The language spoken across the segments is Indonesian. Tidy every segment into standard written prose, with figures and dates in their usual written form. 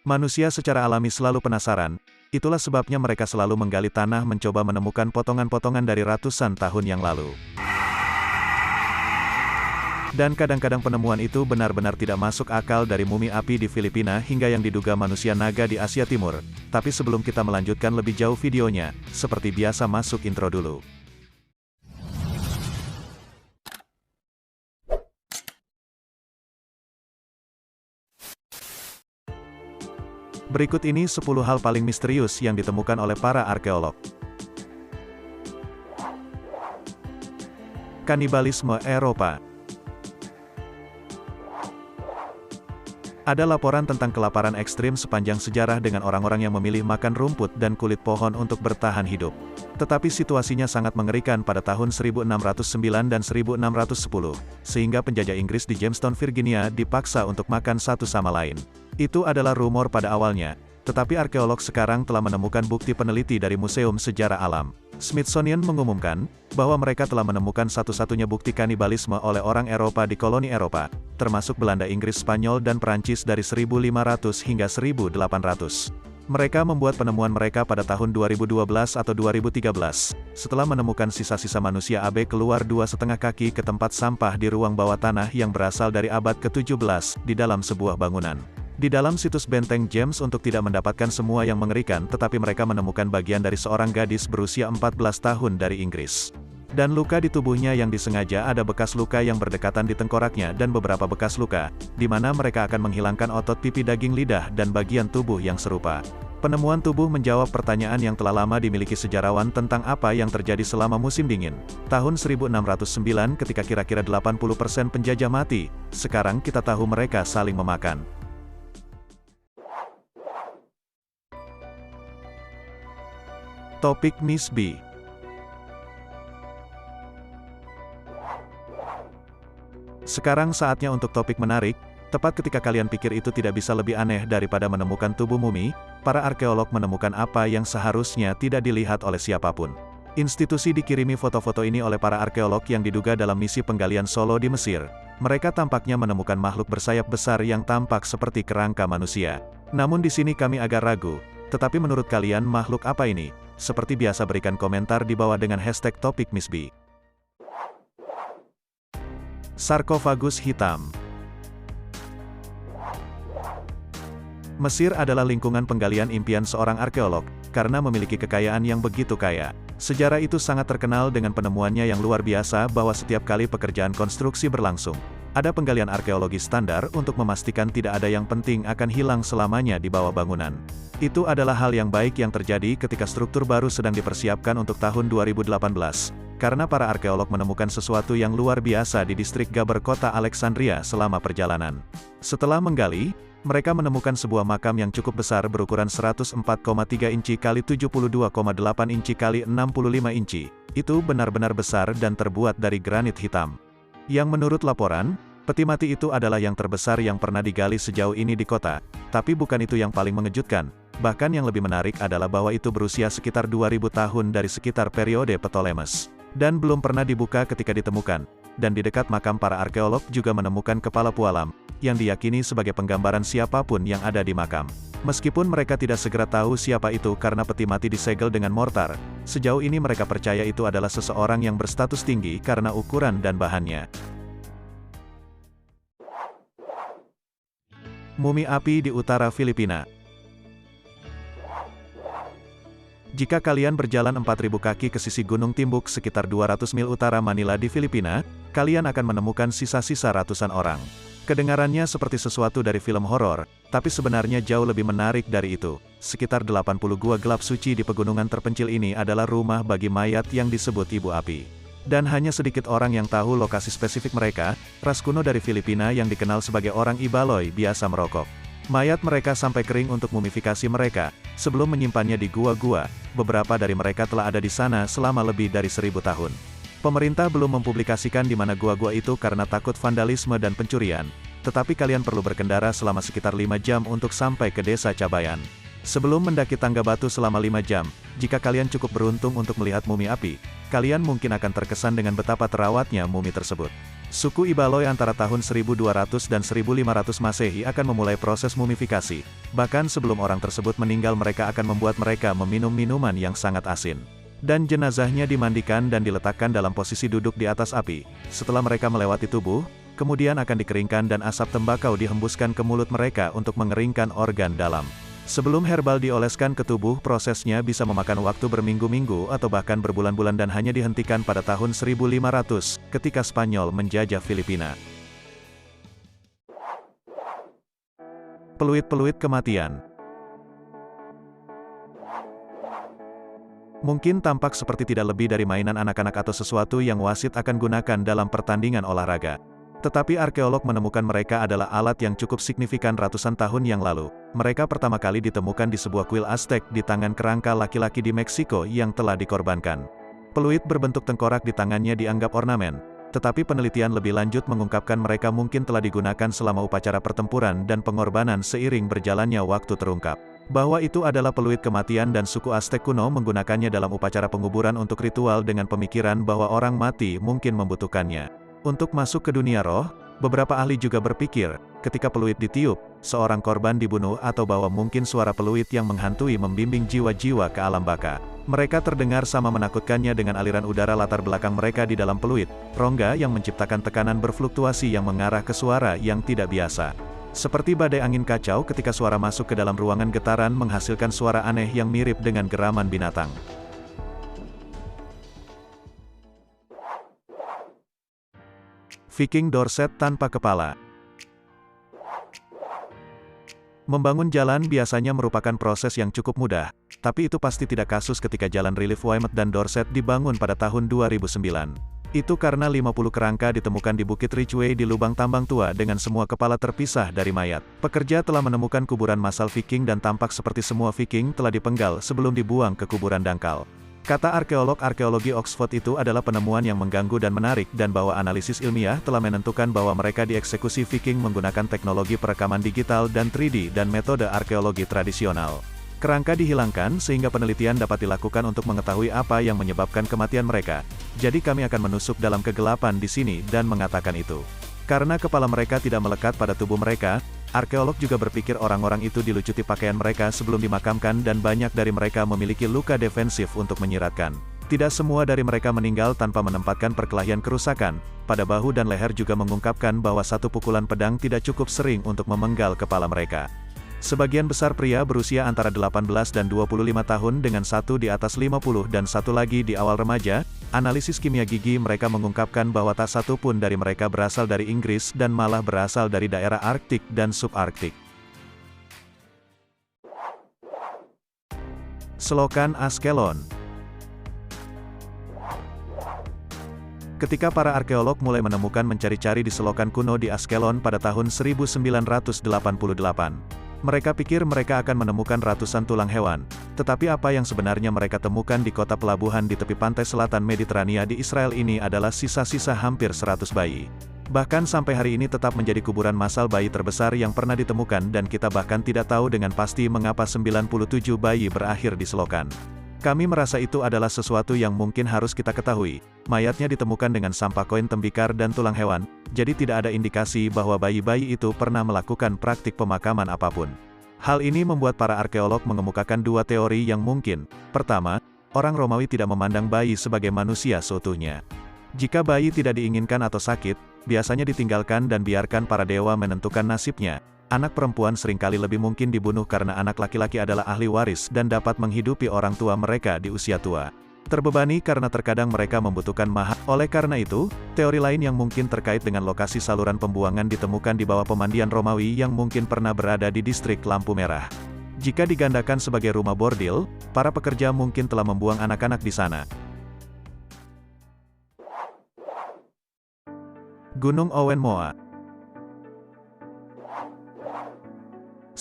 Manusia secara alami selalu penasaran, itulah sebabnya mereka selalu menggali tanah mencoba menemukan potongan-potongan dari ratusan tahun yang lalu. Dan kadang-kadang penemuan itu benar-benar tidak masuk akal dari mumi api di Filipina hingga yang diduga manusia naga di Asia Timur. Tapi sebelum kita melanjutkan lebih jauh videonya, seperti biasa masuk intro dulu. Berikut ini 10 hal paling misterius yang ditemukan oleh para arkeolog. Kanibalisme Eropa. Ada laporan tentang kelaparan ekstrim sepanjang sejarah dengan orang-orang yang memilih makan rumput dan kulit pohon untuk bertahan hidup. Tetapi situasinya sangat mengerikan pada tahun 1609 dan 1610, sehingga penjajah Inggris di Jamestown, Virginia dipaksa untuk makan satu sama lain. Itu adalah rumor pada awalnya, tetapi arkeolog sekarang telah menemukan bukti peneliti dari Museum Sejarah Alam. Smithsonian mengumumkan bahwa mereka telah menemukan satu-satunya bukti kanibalisme oleh orang Eropa di koloni Eropa, termasuk Belanda, Inggris, Spanyol, dan Perancis dari 1500 hingga 1800. Mereka membuat penemuan mereka pada tahun 2012 atau 2013, setelah menemukan sisa-sisa manusia AB keluar 2,5 kaki ke tempat sampah di ruang bawah tanah yang berasal dari abad ke-17, di dalam sebuah bangunan. Di dalam situs benteng James untuk tidak mendapatkan semua yang mengerikan, tetapi mereka menemukan bagian dari seorang gadis berusia 14 tahun dari Inggris. Dan luka di tubuhnya yang disengaja, ada bekas luka yang berdekatan di tengkoraknya dan beberapa bekas luka, di mana mereka akan menghilangkan otot pipi, daging, lidah, dan bagian tubuh yang serupa. Penemuan tubuh menjawab pertanyaan yang telah lama dimiliki sejarawan tentang apa yang terjadi selama musim dingin. Tahun 1609 ketika kira-kira 80% penjajah mati, sekarang kita tahu mereka saling memakan. Topik Miss B. Sekarang saatnya untuk topik menarik. Tepat ketika kalian pikir itu tidak bisa lebih aneh daripada menemukan tubuh mumi, para arkeolog menemukan apa yang seharusnya tidak dilihat oleh siapapun. Institusi dikirimi foto-foto ini oleh para arkeolog yang diduga dalam misi penggalian Solo di Mesir. Mereka tampaknya menemukan makhluk bersayap besar yang tampak seperti kerangka manusia. Namun di sini kami agak ragu. Tetapi menurut kalian makhluk apa ini? Seperti biasa berikan komentar di bawah dengan hashtag topik Miss B. Sarkofagus hitam. Mesir adalah lingkungan penggalian impian seorang arkeolog, karena memiliki kekayaan yang begitu kaya. Sejarah itu sangat terkenal dengan penemuannya yang luar biasa bahwa setiap kali pekerjaan konstruksi berlangsung, ada penggalian arkeologi standar untuk memastikan tidak ada yang penting akan hilang selamanya di bawah bangunan. Itu adalah hal yang baik yang terjadi ketika struktur baru sedang dipersiapkan untuk tahun 2018, karena para arkeolog menemukan sesuatu yang luar biasa di distrik Gaber kota Alexandria selama perjalanan. Setelah menggali, mereka menemukan sebuah makam yang cukup besar berukuran 104,3 inci x 72,8 inci x 65 inci. Itu benar-benar besar dan terbuat dari granit hitam. Yang menurut laporan, peti mati itu adalah yang terbesar yang pernah digali sejauh ini di kota. Tapi bukan itu yang paling mengejutkan. Bahkan yang lebih menarik adalah bahwa itu berusia sekitar 2000 tahun dari sekitar periode Ptolemes. Dan belum pernah dibuka ketika ditemukan. Dan di dekat makam para arkeolog juga menemukan kepala pualam, yang diyakini sebagai penggambaran siapapun yang ada di makam. Meskipun mereka tidak segera tahu siapa itu karena peti mati disegel dengan mortar, sejauh ini mereka percaya itu adalah seseorang yang berstatus tinggi karena ukuran dan bahannya. Mumi api di utara Filipina. Jika kalian berjalan 4.000 kaki ke sisi Gunung Timbuk sekitar 200 mil utara Manila di Filipina, kalian akan menemukan sisa-sisa ratusan orang. Kedengarannya seperti sesuatu dari film horor, tapi sebenarnya jauh lebih menarik dari itu. Sekitar 80 gua gelap suci di pegunungan terpencil ini adalah rumah bagi mayat yang disebut Ibu Api. Dan hanya sedikit orang yang tahu lokasi spesifik mereka. Ras kuno dari Filipina yang dikenal sebagai orang Ibaloy biasa merokok mayat mereka sampai kering untuk mumifikasi mereka. Sebelum menyimpannya di gua-gua, beberapa dari mereka telah ada di sana selama lebih dari 1000 tahun. Pemerintah belum mempublikasikan di mana gua-gua itu karena takut vandalisme dan pencurian. Tetapi kalian perlu berkendara selama sekitar 5 jam untuk sampai ke desa Cabayan. Sebelum mendaki tangga batu selama 5 jam, jika kalian cukup beruntung untuk melihat mumi api, kalian mungkin akan terkesan dengan betapa terawatnya mumi tersebut. Suku Ibaloi antara tahun 1200 dan 1500 Masehi akan memulai proses mumifikasi. Bahkan sebelum orang tersebut meninggal mereka akan membuat mereka meminum minuman yang sangat asin. Dan jenazahnya dimandikan dan diletakkan dalam posisi duduk di atas api. Setelah mereka melewati tubuh, kemudian akan dikeringkan dan asap tembakau dihembuskan ke mulut mereka untuk mengeringkan organ dalam. Sebelum herbal dioleskan ke tubuh, prosesnya bisa memakan waktu berminggu-minggu atau bahkan berbulan-bulan dan hanya dihentikan pada tahun 1500, ketika Spanyol menjajah Filipina. Peluit-peluit kematian. Mungkin tampak seperti tidak lebih dari mainan anak-anak atau sesuatu yang wasit akan gunakan dalam pertandingan olahraga. Tetapi arkeolog menemukan mereka adalah alat yang cukup signifikan ratusan tahun yang lalu. Mereka pertama kali ditemukan di sebuah kuil Aztec di tangan kerangka laki-laki di Meksiko yang telah dikorbankan. Peluit berbentuk tengkorak di tangannya dianggap ornamen, tetapi penelitian lebih lanjut mengungkapkan mereka mungkin telah digunakan selama upacara pertempuran dan pengorbanan seiring berjalannya waktu terungkap bahwa itu adalah peluit kematian dan suku Aztec kuno menggunakannya dalam upacara penguburan untuk ritual dengan pemikiran bahwa orang mati mungkin membutuhkannya. Untuk masuk ke dunia roh, beberapa ahli juga berpikir, ketika peluit ditiup, seorang korban dibunuh atau bahwa mungkin suara peluit yang menghantui membimbing jiwa-jiwa ke alam baka. Mereka terdengar sama menakutkannya dengan aliran udara latar belakang mereka di dalam peluit, rongga yang menciptakan tekanan berfluktuasi yang mengarah ke suara yang tidak biasa. Seperti badai angin kacau ketika suara masuk ke dalam ruangan getaran menghasilkan suara aneh yang mirip dengan geraman binatang. Viking Dorset tanpa kepala. Membangun jalan biasanya merupakan proses yang cukup mudah, tapi itu pasti tidak kasus ketika jalan relief Weymouth dan Dorset dibangun pada tahun 2009. Itu karena 50 kerangka ditemukan di Bukit Ridgeway di lubang tambang tua dengan semua kepala terpisah dari mayat. Pekerja telah menemukan kuburan massal Viking dan tampak seperti semua Viking telah dipenggal sebelum dibuang ke kuburan dangkal. Kata arkeolog arkeologi Oxford itu adalah penemuan yang mengganggu dan menarik dan bahwa analisis ilmiah telah menentukan bahwa mereka dieksekusi Viking menggunakan teknologi perekaman digital dan 3D dan metode arkeologi tradisional. Kerangka dihilangkan sehingga penelitian dapat dilakukan untuk mengetahui apa yang menyebabkan kematian mereka. Jadi kami akan menusuk dalam kegelapan di sini dan mengatakan itu. Karena kepala mereka tidak melekat pada tubuh mereka, arkeolog juga berpikir orang-orang itu dilucuti pakaian mereka sebelum dimakamkan dan banyak dari mereka memiliki luka defensif untuk menyiratkan. Tidak semua dari mereka meninggal tanpa menempatkan perkelahian kerusakan. Pada bahu dan leher juga mengungkapkan bahwa satu pukulan pedang tidak cukup sering untuk memenggal kepala mereka. Sebagian besar pria berusia antara 18 dan 25 tahun dengan satu di atas 50 dan satu lagi di awal remaja. Analisis kimia gigi mereka mengungkapkan bahwa tak satu pun dari mereka berasal dari Inggris dan malah berasal dari daerah Arktik dan subarktik. Selokan Askelon. Ketika para arkeolog mulai menemukan mencari-cari di selokan kuno di Askelon pada tahun 1988, mereka pikir mereka akan menemukan ratusan tulang hewan. Tetapi apa yang sebenarnya mereka temukan di kota pelabuhan di tepi pantai selatan Mediterania di Israel ini adalah sisa-sisa hampir 100 bayi. Bahkan sampai hari ini tetap menjadi kuburan massal bayi terbesar yang pernah ditemukan dan kita bahkan tidak tahu dengan pasti mengapa 97 bayi berakhir di selokan. Kami merasa itu adalah sesuatu yang mungkin harus kita ketahui. Mayatnya ditemukan dengan sampah koin tembikar dan tulang hewan, jadi tidak ada indikasi bahwa bayi-bayi itu pernah melakukan praktik pemakaman apapun. Hal ini membuat para arkeolog mengemukakan dua teori yang mungkin. Pertama, orang Romawi tidak memandang bayi sebagai manusia seutuhnya. Jika bayi tidak diinginkan atau sakit, biasanya ditinggalkan dan biarkan para dewa menentukan nasibnya. Anak perempuan seringkali lebih mungkin dibunuh karena anak laki-laki adalah ahli waris dan dapat menghidupi orang tua mereka di usia tua. Terbebani karena terkadang mereka membutuhkan mahar. Oleh karena itu, teori lain yang mungkin terkait dengan lokasi saluran pembuangan ditemukan di bawah pemandian Romawi yang mungkin pernah berada di distrik Lampu Merah. Jika digandakan sebagai rumah bordil, para pekerja mungkin telah membuang anak-anak di sana. Gunung Owen Moa.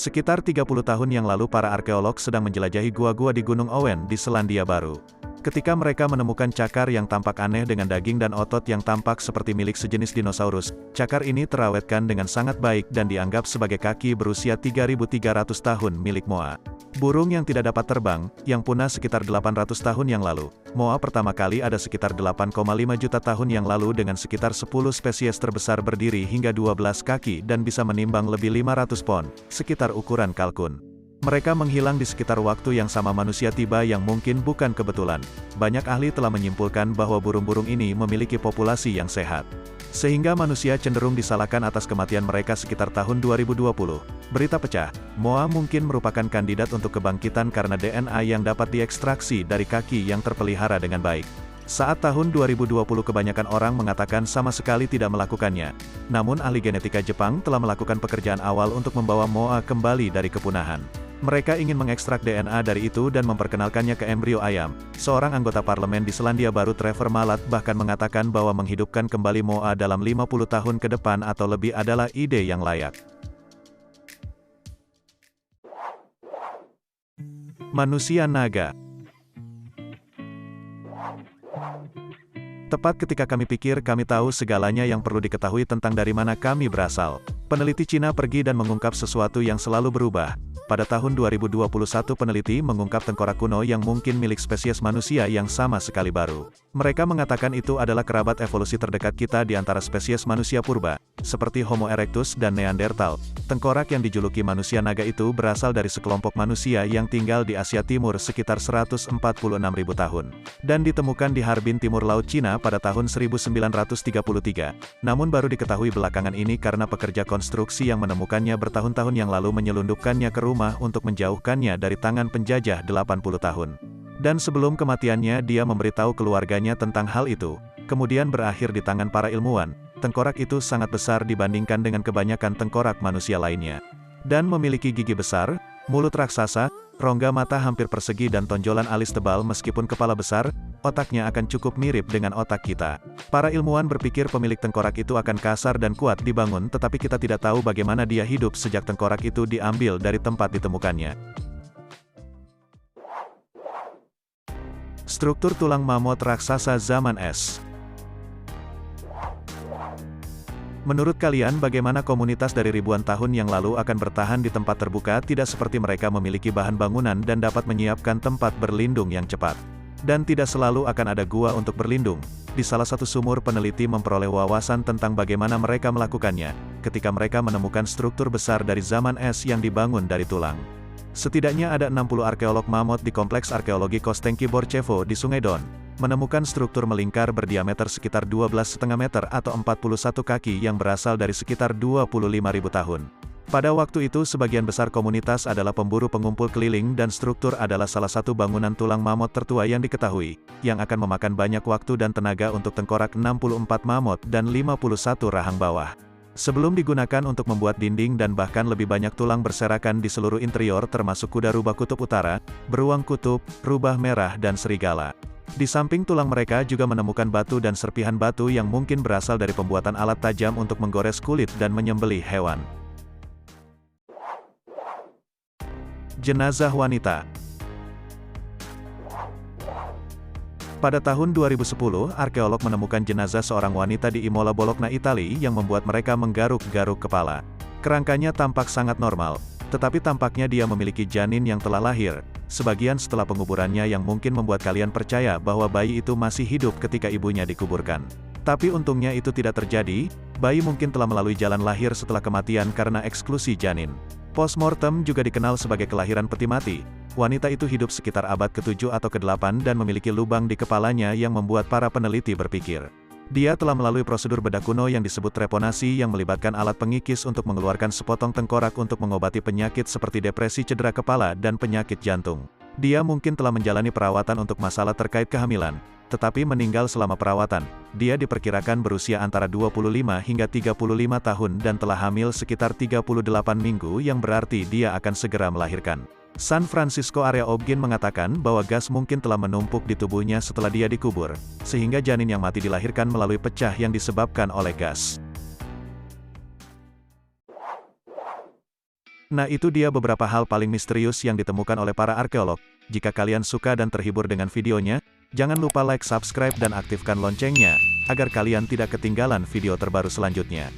Sekitar 30 tahun yang lalu para arkeolog sedang menjelajahi gua-gua di Gunung Owen di Selandia Baru. Ketika mereka menemukan cakar yang tampak aneh dengan daging dan otot yang tampak seperti milik sejenis dinosaurus, cakar ini terawetkan dengan sangat baik dan dianggap sebagai kaki berusia 3.300 tahun milik Moa. Burung yang tidak dapat terbang, yang punah sekitar 800 tahun yang lalu. Moa pertama kali ada sekitar 8,5 juta tahun yang lalu dengan sekitar 10 spesies terbesar berdiri hingga 12 kaki dan bisa menimbang lebih 500 pon, sekitar ukuran kalkun. Mereka menghilang di sekitar waktu yang sama manusia tiba yang mungkin bukan kebetulan. Banyak ahli telah menyimpulkan bahwa burung-burung ini memiliki populasi yang sehat. Sehingga manusia cenderung disalahkan atas kematian mereka sekitar tahun 2020. Berita pecah, Moa mungkin merupakan kandidat untuk kebangkitan karena DNA yang dapat diekstraksi dari kaki yang terpelihara dengan baik. Saat tahun 2020 kebanyakan orang mengatakan sama sekali tidak melakukannya. Namun ahli genetika Jepang telah melakukan pekerjaan awal untuk membawa Moa kembali dari kepunahan. Mereka ingin mengekstrak DNA dari itu dan memperkenalkannya ke embrio ayam. Seorang anggota parlemen di Selandia Baru Trevor Malat bahkan mengatakan bahwa menghidupkan kembali Moa dalam 50 tahun ke depan atau lebih adalah ide yang layak. Manusia naga. Tepat ketika kami pikir kami tahu segalanya yang perlu diketahui tentang dari mana kami berasal, peneliti Cina pergi dan mengungkap sesuatu yang selalu berubah. Pada tahun 2021 peneliti mengungkap tengkorak kuno yang mungkin milik spesies manusia yang sama sekali baru. Mereka mengatakan itu adalah kerabat evolusi terdekat kita di antara spesies manusia purba, seperti Homo erectus dan Neanderthal. Tengkorak yang dijuluki manusia naga itu berasal dari sekelompok manusia yang tinggal di Asia Timur sekitar 146.000 tahun, dan ditemukan di Harbin Timur Laut Cina pada tahun 1933. Namun baru diketahui belakangan ini karena pekerja konstruksi yang menemukannya bertahun-tahun yang lalu menyelundupkannya ke rumah untuk menjauhkannya dari tangan penjajah 80 tahun. Dan sebelum kematiannya dia memberitahu keluarganya tentang hal itu, kemudian berakhir di tangan para ilmuwan. Tengkorak itu sangat besar dibandingkan dengan kebanyakan tengkorak manusia lainnya. Dan memiliki gigi besar, mulut raksasa, rongga mata hampir persegi dan tonjolan alis tebal meskipun kepala besar, otaknya akan cukup mirip dengan otak kita. Para ilmuwan berpikir pemilik tengkorak itu akan kasar dan kuat dibangun tetapi kita tidak tahu bagaimana dia hidup sejak tengkorak itu diambil dari tempat ditemukannya. Struktur tulang mamut raksasa zaman es. Menurut kalian bagaimana komunitas dari ribuan tahun yang lalu akan bertahan di tempat terbuka tidak seperti mereka memiliki bahan bangunan dan dapat menyiapkan tempat berlindung yang cepat? Dan tidak selalu akan ada gua untuk berlindung. Di salah satu sumur peneliti memperoleh wawasan tentang bagaimana mereka melakukannya, ketika mereka menemukan struktur besar dari zaman es yang dibangun dari tulang. Setidaknya ada 60 arkeolog mamut di Kompleks Arkeologi Kostenki Borchevo di Sungai Don, menemukan struktur melingkar berdiameter sekitar 12,5 meter atau 41 kaki yang berasal dari sekitar 25.000 tahun. Pada waktu itu sebagian besar komunitas adalah pemburu pengumpul keliling dan struktur adalah salah satu bangunan tulang mamut tertua yang diketahui, yang akan memakan banyak waktu dan tenaga untuk tengkorak 64 mamut dan 51 rahang bawah. Sebelum digunakan untuk membuat dinding dan bahkan lebih banyak tulang berserakan di seluruh interior termasuk kuda rubah kutub utara, beruang kutub, rubah merah dan serigala. Di samping tulang mereka juga menemukan batu dan serpihan batu yang mungkin berasal dari pembuatan alat tajam untuk menggores kulit dan menyembelih hewan. Jenazah wanita. Pada tahun 2010, arkeolog menemukan jenazah seorang wanita di Imola Bologna, Italia yang membuat mereka menggaruk-garuk kepala. Kerangkanya tampak sangat normal, tetapi tampaknya dia memiliki janin yang telah lahir, sebagian setelah penguburannya yang mungkin membuat kalian percaya bahwa bayi itu masih hidup ketika ibunya dikuburkan. Tapi untungnya itu tidak terjadi, bayi mungkin telah melalui jalan lahir setelah kematian karena eksklusi janin. Postmortem juga dikenal sebagai kelahiran peti mati. Wanita itu hidup sekitar abad ke-7 atau ke-8 dan memiliki lubang di kepalanya yang membuat para peneliti berpikir. Dia telah melalui prosedur bedah kuno yang disebut treponasi yang melibatkan alat pengikis untuk mengeluarkan sepotong tengkorak untuk mengobati penyakit seperti depresi cedera kepala dan penyakit jantung. Dia mungkin telah menjalani perawatan untuk masalah terkait kehamilan, tetapi meninggal selama perawatan. Dia diperkirakan berusia antara 25 hingga 35 tahun dan telah hamil sekitar 38 minggu yang berarti dia akan segera melahirkan. San Francisco Area Obgyn mengatakan bahwa gas mungkin telah menumpuk di tubuhnya setelah dia dikubur, sehingga janin yang mati dilahirkan melalui pecah yang disebabkan oleh gas. Nah itu dia beberapa hal paling misterius yang ditemukan oleh para arkeolog. Jika kalian suka dan terhibur dengan videonya, jangan lupa like, subscribe dan aktifkan loncengnya, agar kalian tidak ketinggalan video terbaru selanjutnya.